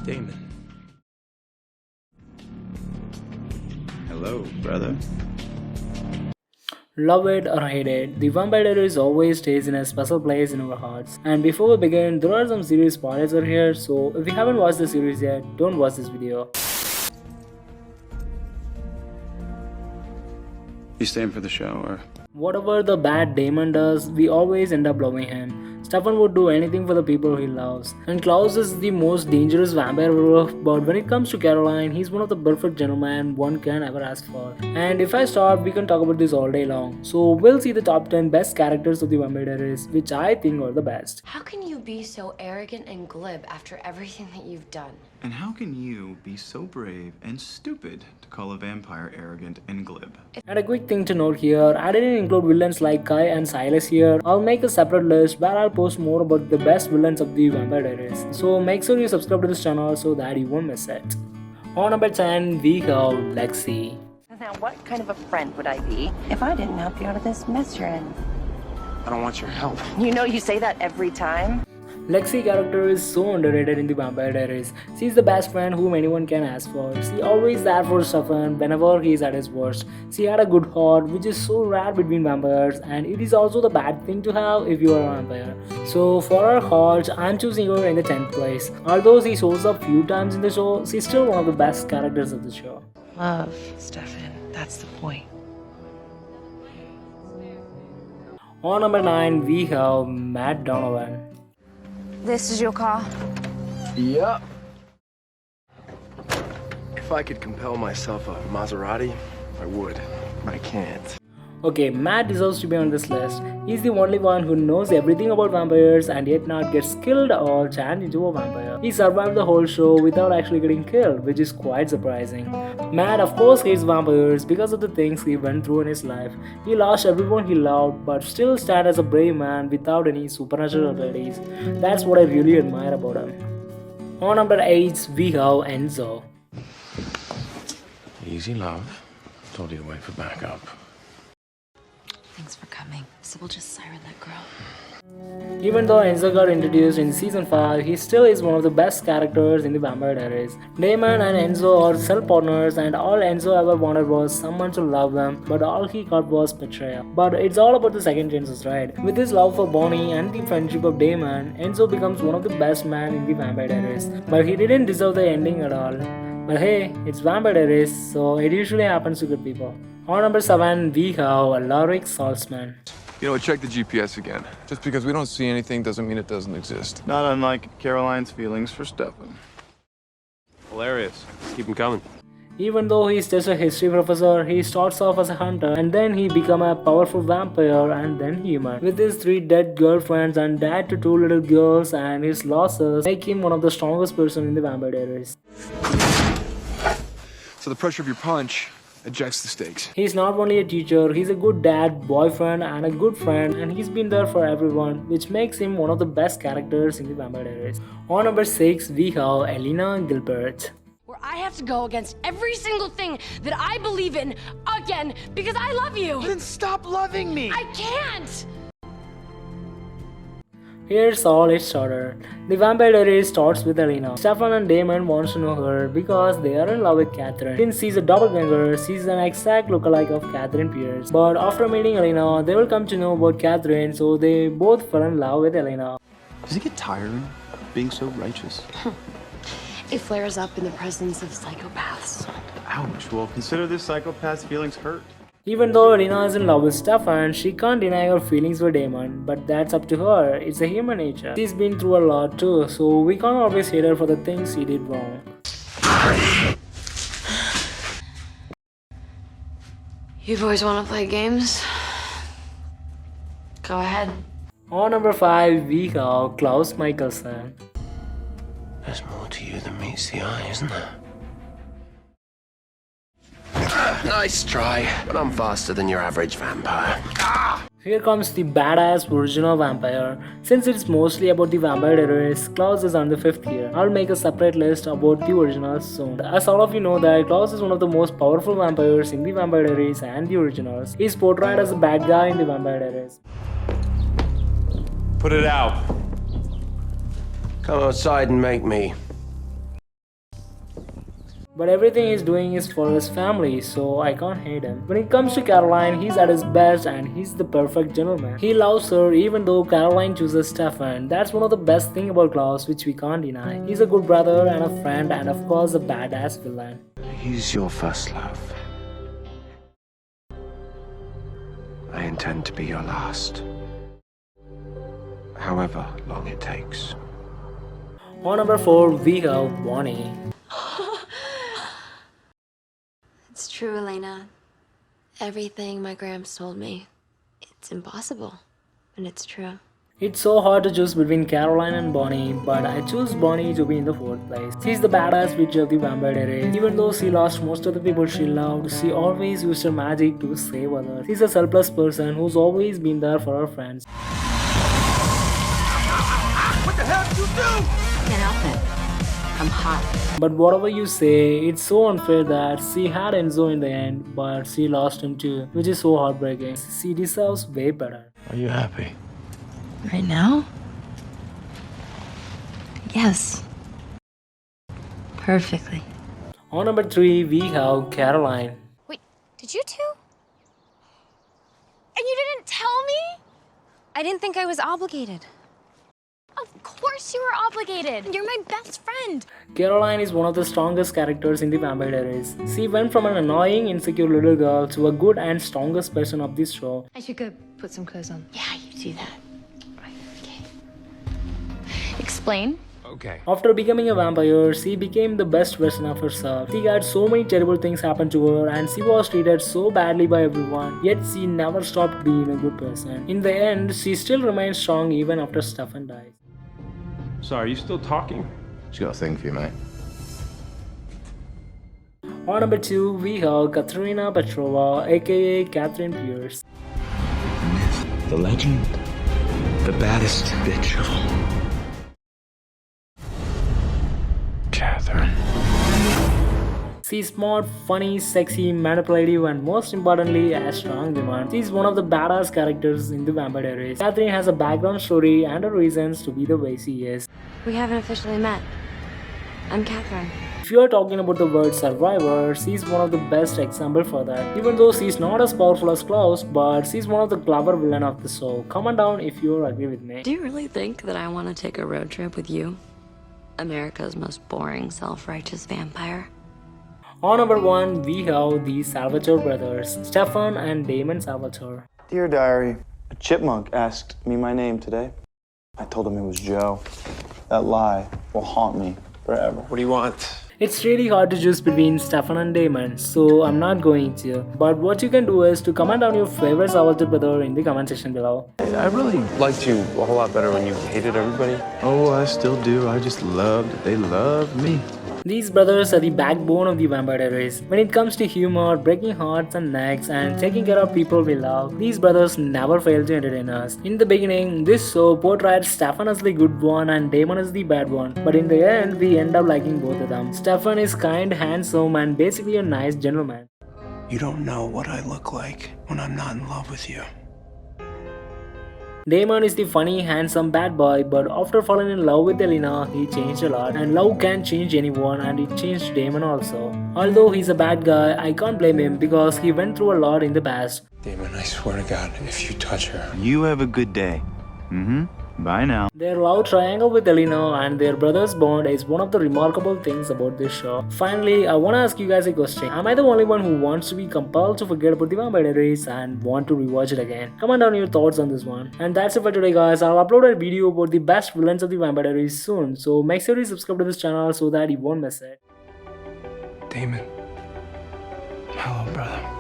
Damon. Hello, brother. Love it or hate it, the Vampire Diaries always stays in a special place in our hearts. And before we begin, there are some serious spoilers are here, so if you haven't watched the series yet, don't watch this video. You staying for the show, or? Whatever the bad Damon does, we always end up loving him. Stefan would do anything for the people he loves. And Klaus is the most dangerous vampire ever, but when it comes to Caroline, he's one of the perfect gentlemen one can ever ask for. And if I start, we can talk about this all day long. So we'll see the top 10 best characters of the Vampire Diaries, which I think are the best. How can you be so arrogant and glib after everything that you've done? And how can you be so brave and stupid to call a vampire arrogant and glib? And a quick thing to note here, I didn't include villains like Kai and Silas here. I'll make a separate list where I'll post more about the best villains of the Vampire Diaries. So make sure you subscribe to this channel so that you won't miss it. On number 10, we have Lexi. Now, what kind of a friend would I be if I didn't help you out of this mess you're in? I don't want your help. You know you say that every time. Lexi's character is so underrated in the Vampire Diaries. She's the best friend whom anyone can ask for. She always there for Stefan whenever he is at his worst. She had a good heart, which is so rare between vampires, and it is also the bad thing to have if you are a vampire. So for her heart, I'm choosing her in the 10th place. Although she shows up few times in the show, she's still one of the best characters of the show. Love, Stefan. That's the point. On number 9, we have Matt Donovan. This is your car? Yup. If I could compel myself a Maserati, I would, but I can't. Okay, Matt deserves to be on this list. He's the only one who knows everything about vampires and yet not gets killed or turned into a vampire. He survived the whole show without actually getting killed, which is quite surprising. Matt of course hates vampires because of the things he went through in his life. He lost everyone he loved but still stand as a brave man without any supernatural abilities. That's what I really admire about him. On number 8, we have Enzo. Easy, love. Told you to wait for backup. Thanks for coming. Sybil just siren that girl. Even though Enzo got introduced in season 5, he still is one of the best characters in the Vampire Diaries. Damon and Enzo are cell partners and all Enzo ever wanted was someone to love him, but all he got was betrayal. But it's all about the second chances, right? With his love for Bonnie and the friendship of Damon, Enzo becomes one of the best men in the Vampire Diaries. But he didn't deserve the ending at all. But hey, it's Vampire Diaries, so it usually happens to good people. On number 7, we have Alaric Saltzman. You know, check the GPS again. Just because we don't see anything doesn't mean it doesn't exist. Not unlike Caroline's feelings for Stefan. Hilarious. Keep them coming. Even though he's just a history professor, he starts off as a hunter and then he becomes a powerful vampire and then human. With his 3 dead girlfriends and dad to 2 little girls and his losses make him one of the strongest person in the Vampire Diaries. So the pressure of your punch ejects the stakes. He's not only a teacher, he's a good dad, boyfriend and a good friend, and he's been there for everyone, which makes him one of the best characters in the Vampire Diaries. On number 6, we have Elena Gilbert. Where I have to go against every single thing that I believe in again because I love you. Then stop loving me! I can't! Here's all it started. The Vampire Diaries starts with Elena. Stefan and Damon wants to know her because they are in love with Catherine. Since she's a doppelganger, she's an exact lookalike of Catherine Pierce. But after meeting Elena, they will come to know about Catherine, so they both fell in love with Elena. Does it get tiring being so righteous? It flares up in the presence of psychopaths. Ouch. Well, consider this psychopath's feelings hurt. Even though Elena is in love with Stefan, she can't deny her feelings for Damon, but that's up to her. It's a human nature. She's been through a lot too, so we can't always hate her for the things she did wrong. You boys want to play games? Go ahead. On number 5, we have Klaus Michelson. There's more to you than meets the eye, isn't there? Nice try, but I'm faster than your average vampire. Here comes the badass version of vampire. Since it's mostly about the Vampire Diaries, Klaus is on the 5th here. I'll make a separate list about the originals soon. As all of you know that Klaus is one of the most powerful vampires in the Vampire Diaries and the originals. He's portrayed as a bad guy in the Vampire Diaries. Put it out. Come outside and make me. But everything he's doing is for his family, so I can't hate him. When it comes to Caroline, he's at his best and he's the perfect gentleman. He loves her even though Caroline chooses Stefan. That's one of the best things about Klaus, which we can't deny. He's a good brother and a friend and of course a badass villain. He's your first love. I intend to be your last. However long it takes. On number 4, we have Bonnie. It's true, Elena. Everything my Gramps told me. It's impossible, but it's true. It's so hard to choose between Caroline and Bonnie, but I choose Bonnie to be in the 4th place. She's the badass witch of the Vampire Diaries. Even though she lost most of the people she loved, she always used her magic to save others. She's a selfless person who's always been there for her friends. What the hell did you do? Can't help it. I'm hot. But whatever you say, it's so unfair that she had Enzo in the end, but she lost him too, which is so heartbreaking. She deserves way better. Are you happy? Right now? Yes. Perfectly. On number 3, we have Caroline. Wait, did you too? And you didn't tell me? I didn't think I was obligated. Of course you were obligated. You're my best friend. Caroline is one of the strongest characters in the Vampire Diaries. She went from an annoying, insecure little girl to a good and strongest person of this show. I should go put some clothes on. Yeah, you do that. Right, okay. Explain. Okay. After becoming a vampire, she became the best version of herself. She had so many terrible things happen to her and she was treated so badly by everyone, yet she never stopped being a good person. In the end, she still remains strong even after Stefan dies. So are you still talking? She's got a thing for you, mate. On number 2, we have Katerina Petrova, aka Catherine Pierce. The legend, the baddest bitch of all. Catherine. She's smart, funny, sexy, manipulative, and most importantly, a strong woman. She's one of the badass characters in the Vampire Diaries. Catherine has a background story and her reasons to be the way she is. We haven't officially met. I'm Catherine. If you are talking about the word survivor, she's one of the best examples for that. Even though she's not as powerful as Klaus, but she's one of the clever villain of the show. Comment down if you agree with me. Do you really think that I want to take a road trip with you? America's most boring, self-righteous vampire? On number 1, we have the Salvatore brothers, Stefan and Damon Salvatore. Dear Diary, a chipmunk asked me my name today. I told him it was Joe. That lie will haunt me forever. What do you want? It's really hard to choose between Stefan and Damon, so I'm not going to. But what you can do is to comment down your favorite Salvatore brother in the comment section below. I really liked you a whole lot better when you hated everybody. Oh, I still do. I just loved it. They loved me. These brothers are the backbone of the Vampire Diaries. When it comes to humor, breaking hearts and necks, and taking care of people we love, these brothers never fail to entertain us. In the beginning, this show portrayed Stefan as the good one and Damon as the bad one, but in the end, we end up liking both of them. Stefan is kind, handsome, and basically a nice gentleman. You don't know what I look like when I'm not in love with you. Damon is the funny, handsome bad boy, but after falling in love with Elena, he changed a lot. And love can change anyone, and it changed Damon also. Although he's a bad guy, I can't blame him because he went through a lot in the past. Damon, I swear to God, if you touch her... You have a good day. Bye now. Their love triangle with Elena and their brother's bond is one of the remarkable things about this show. Finally, I want to ask you guys a question. Am I the only one who wants to be compelled to forget about the Vampire Diaries and want to rewatch it again? Comment down your thoughts on this one. And that's it for today, guys. I'll upload a video about the best villains of the Vampire Diaries soon, so make sure you subscribe to this channel so that you won't miss it. Damon. Hello, brother.